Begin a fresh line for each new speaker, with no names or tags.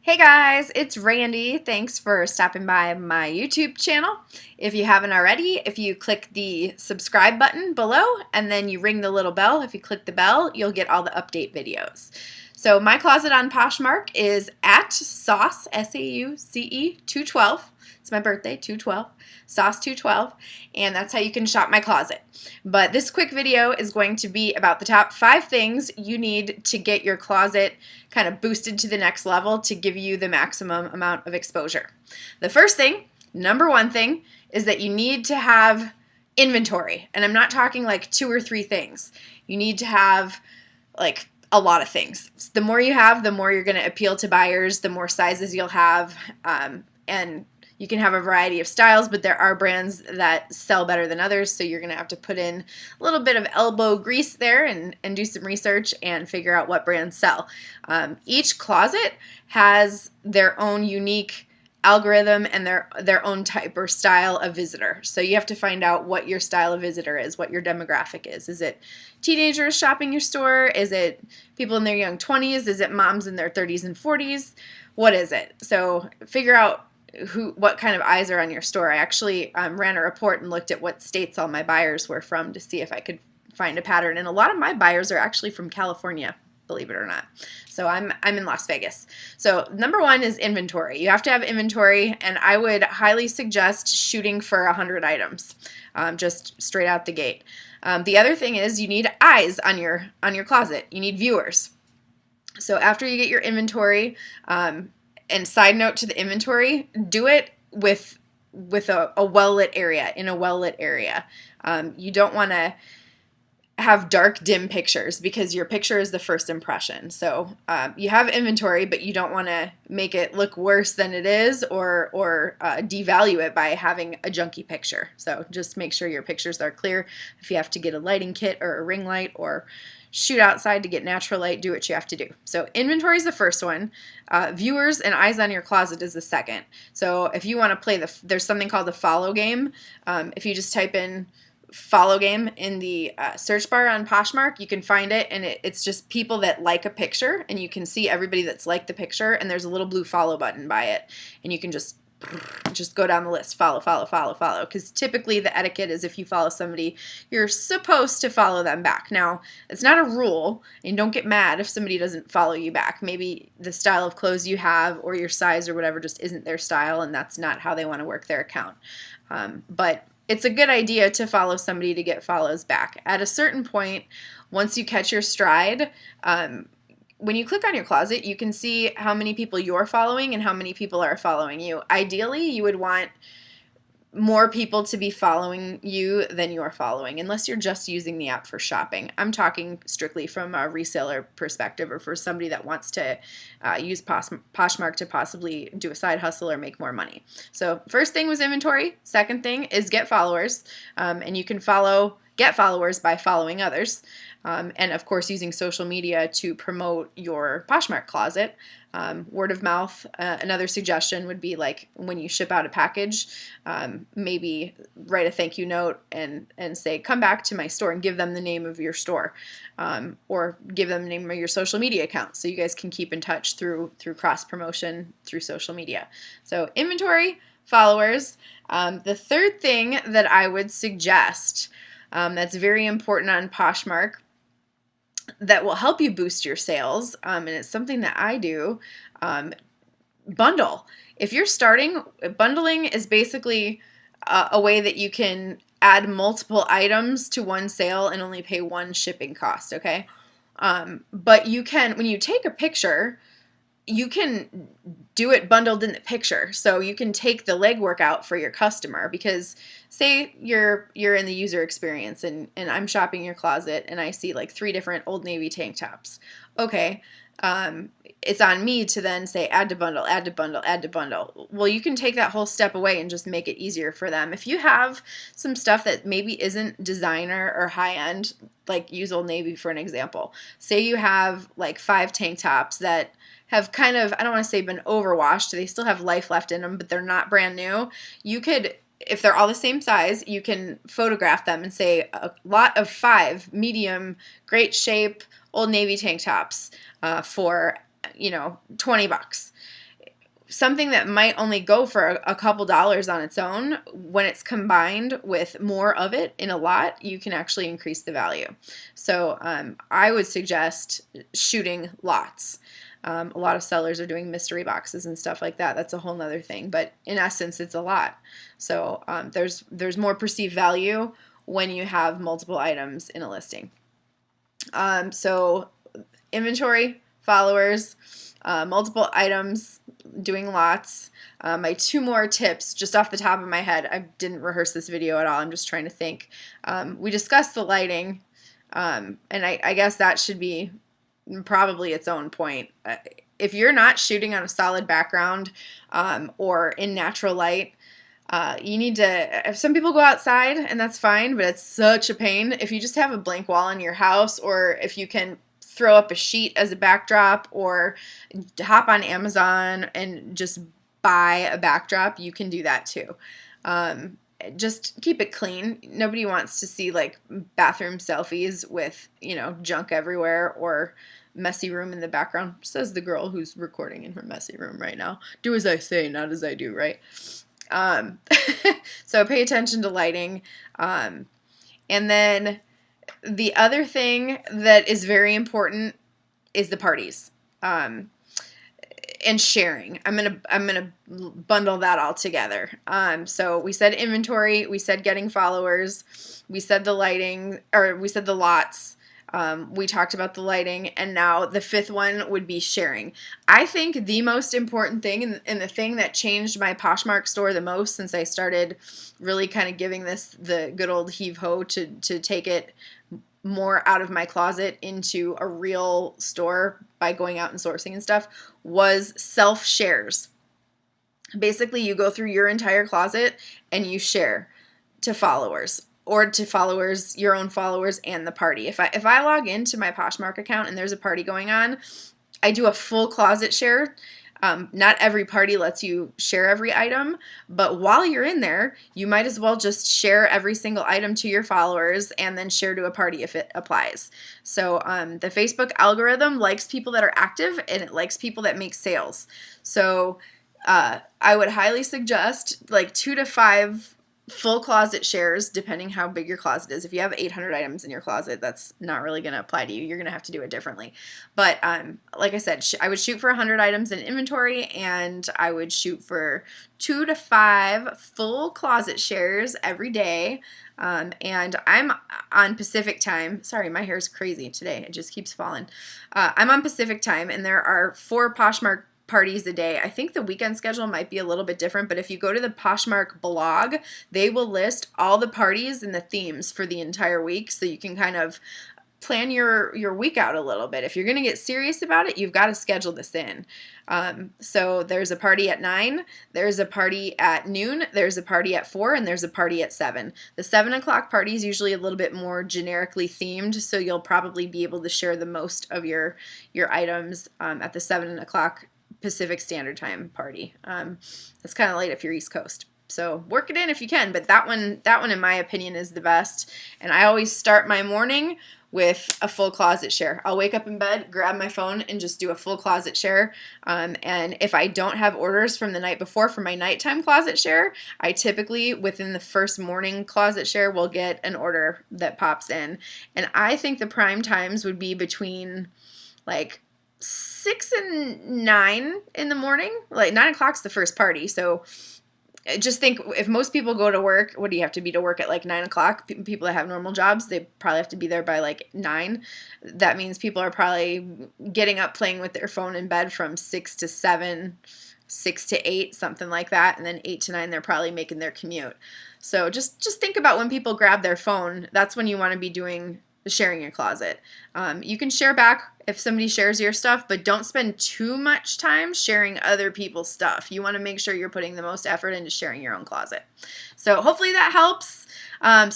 Hey guys, it's Randy. Thanks for stopping by my YouTube channel. If you haven't already, if you click the subscribe button below and then you ring the little bell, if you click the bell, you'll get all the update videos. So my closet on Poshmark is at sauce, S-A-U-C-E 212. It's my birthday, 212, sauce 212, and that's how you can shop my closet. But this quick video is going to be about the top 5 things you need to get your closet kind of boosted to the next level to give you the maximum amount of exposure. The first thing, number one thing, is that you need to have inventory. And I'm not talking like 2 or 3 things. You need to have like a lot of things. The more you have, the more you're going to appeal to buyers, the more sizes you'll have, and you can have a variety of styles, but there are brands that sell better than others, so you're going to have to put in a little bit of elbow grease there and do some research and figure out what brands sell. Each closet has their own unique algorithm and their own type or style of visitor. So you have to find out what your style of visitor is, what your demographic is. Is it teenagers shopping your store? Is it people in their young 20s? Is it moms in their 30s and 40s? What is it? So figure out what kind of eyes are on your store. I actually ran a report and looked at what states all my buyers were from to see if I could find a pattern. And a lot of my buyers are actually from California, believe it or not. So I'm in Las Vegas. So number one is inventory. You have to have inventory, and I would highly suggest shooting for 100 items, just straight out the gate. The other thing is you need eyes on your closet. You need viewers. So after you get your inventory, and side note to the inventory, do it with a well-lit area, in a well-lit area. You don't want to have dark, dim pictures because your picture is the first impression. So you have inventory, but you don't want to make it look worse than it is or devalue it by having a junky picture. So just make sure your pictures are clear. If you have to get a lighting kit or a ring light or shoot outside to get natural light, do what you have to do. So inventory is the first one. Viewers and eyes on your closet is the second. So if you want to play there's something called the follow game. If you just type in follow game in the search bar on Poshmark, you can find it, and it's just people that like a picture, and you can see everybody that's liked the picture, and there's a little blue follow button by it, and you can just go down the list, follow, because typically the etiquette is if you follow somebody, you're supposed to follow them back. Now, it's not a rule, and don't get mad if somebody doesn't follow you back. Maybe the style of clothes you have or your size or whatever just isn't their style, and that's not how they want to work their account. But it's a good idea to follow somebody to get follows back. At a certain point, once you catch your stride, when you click on your closet, you can see how many people you're following and how many people are following you. Ideally, you would want more people to be following you than you're following, unless you're just using the app for shopping. I'm talking strictly from a reseller perspective or for somebody that wants to use Poshmark to possibly do a side hustle or make more money. So first thing was inventory. Second thing is get followers, and you can get followers by following others. And of course using social media to promote your Poshmark closet. Word of mouth. Another suggestion would be like when you ship out a package, maybe write a thank you note and say, come back to my store, and give them the name of your store, or give them the name of your social media account so you guys can keep in touch through cross promotion through social media. So inventory, followers. The third thing that I would suggest that's very important on Poshmark that will help you boost your sales, and it's something that I do, bundle. If you're starting, bundling is basically a way that you can add multiple items to one sale and only pay one shipping cost, okay? But you can, when you take a picture, you can do it bundled in the picture. So you can take the legwork out for your customer, because say you're in the user experience and I'm shopping your closet and I see like 3 different Old Navy tank tops. Okay, it's on me to then say add to bundle, add to bundle, add to bundle. Well, you can take that whole step away and just make it easier for them. If you have some stuff that maybe isn't designer or high-end, like use Old Navy for an example. Say you have like 5 tank tops that have kind of, I don't want to say been overwashed, they still have life left in them, but they're not brand new. You could, if they're all the same size, you can photograph them and say a lot of 5 medium, great shape, Old Navy tank tops for, $20. something that might only go for a couple dollars on its own, when it's combined with more of it in a lot, you can actually increase the value. So I would suggest shooting lots. A lot of sellers are doing mystery boxes and stuff like that. That's a whole nother thing. But in essence, it's a lot. So there's more perceived value when you have multiple items in a listing. So inventory, followers, multiple items, doing lots. My 2 more tips, just off the top of my head, I didn't rehearse this video at all, I'm just trying to think. We discussed the lighting, and I guess that should be probably its own point. If you're not shooting on a solid background or in natural light, you need to, if some people go outside and that's fine, but it's such a pain. If you just have a blank wall in your house, or if you can throw up a sheet as a backdrop, or hop on Amazon and just buy a backdrop, you can do that too. Just keep it clean. Nobody wants to see like bathroom selfies with, junk everywhere or messy room in the background, says the girl who's recording in her messy room right now. Do as I say, not as I do, right? So pay attention to lighting. And then the other thing that is very important is the parties, and sharing. I'm gonna bundle that all together. So we said inventory, we said getting followers, we said the lighting, or we said the lots. We talked about the lighting, and now the 5th one would be sharing. I think the most important thing, and the thing that changed my Poshmark store the most since I started really kind of giving this the good old heave-ho to take it more out of my closet into a real store by going out and sourcing and stuff, was self-shares. Basically, you go through your entire closet and you share to followers, or to followers, your own followers, and the party. If I log into my Poshmark account and there's a party going on, I do a full closet share. Not every party lets you share every item, but while you're in there, you might as well just share every single item to your followers and then share to a party if it applies. So the Facebook algorithm likes people that are active, and it likes people that make sales. So I would highly suggest like 2 to 5 full closet shares, depending how big your closet is. If you have 800 items in your closet, that's not really going to apply to you. You're going to have to do it differently. But like I said, I would shoot for 100 items in inventory, and I would shoot for 2 to 5 full closet shares every day. And I'm on Pacific time. Sorry, my hair is crazy today. It just keeps falling. I'm on Pacific time, and there are 4 Poshmark parties a day. I think the weekend schedule might be a little bit different, but if you go to the Poshmark blog, they will list all the parties and the themes for the entire week, so you can kind of plan your week out a little bit. If you're going to get serious about it, you've got to schedule this in. So there's a party at 9, there's a party at noon, there's a party at 4, and there's a party at 7. The 7 o'clock party is usually a little bit more generically themed, so you'll probably be able to share the most of your items at the 7 o'clock Pacific Standard Time party. That's kind of late if you're East Coast. So work it in if you can, but that one in my opinion is the best. And I always start my morning with a full closet share. I'll wake up in bed, grab my phone, and just do a full closet share. And if I don't have orders from the night before for my nighttime closet share, I typically, within the first morning closet share, will get an order that pops in. And I think the prime times would be between like 6 and 9 in the morning. Like 9 o'clock's the first party, so just think, if most people go to work, what do you have to be to work at like 9 o'clock? People that have normal jobs, they probably have to be there by like 9. That means people are probably getting up, playing with their phone in bed from 6 to 7, 6 to 8, something like that, and then 8 to 9 they're probably making their commute. So just think about when people grab their phone, that's when you want to be doing sharing your closet. You can share back if somebody shares your stuff, but don't spend too much time sharing other people's stuff. You want to make sure you're putting the most effort into sharing your own closet. So hopefully that helps. Sorry.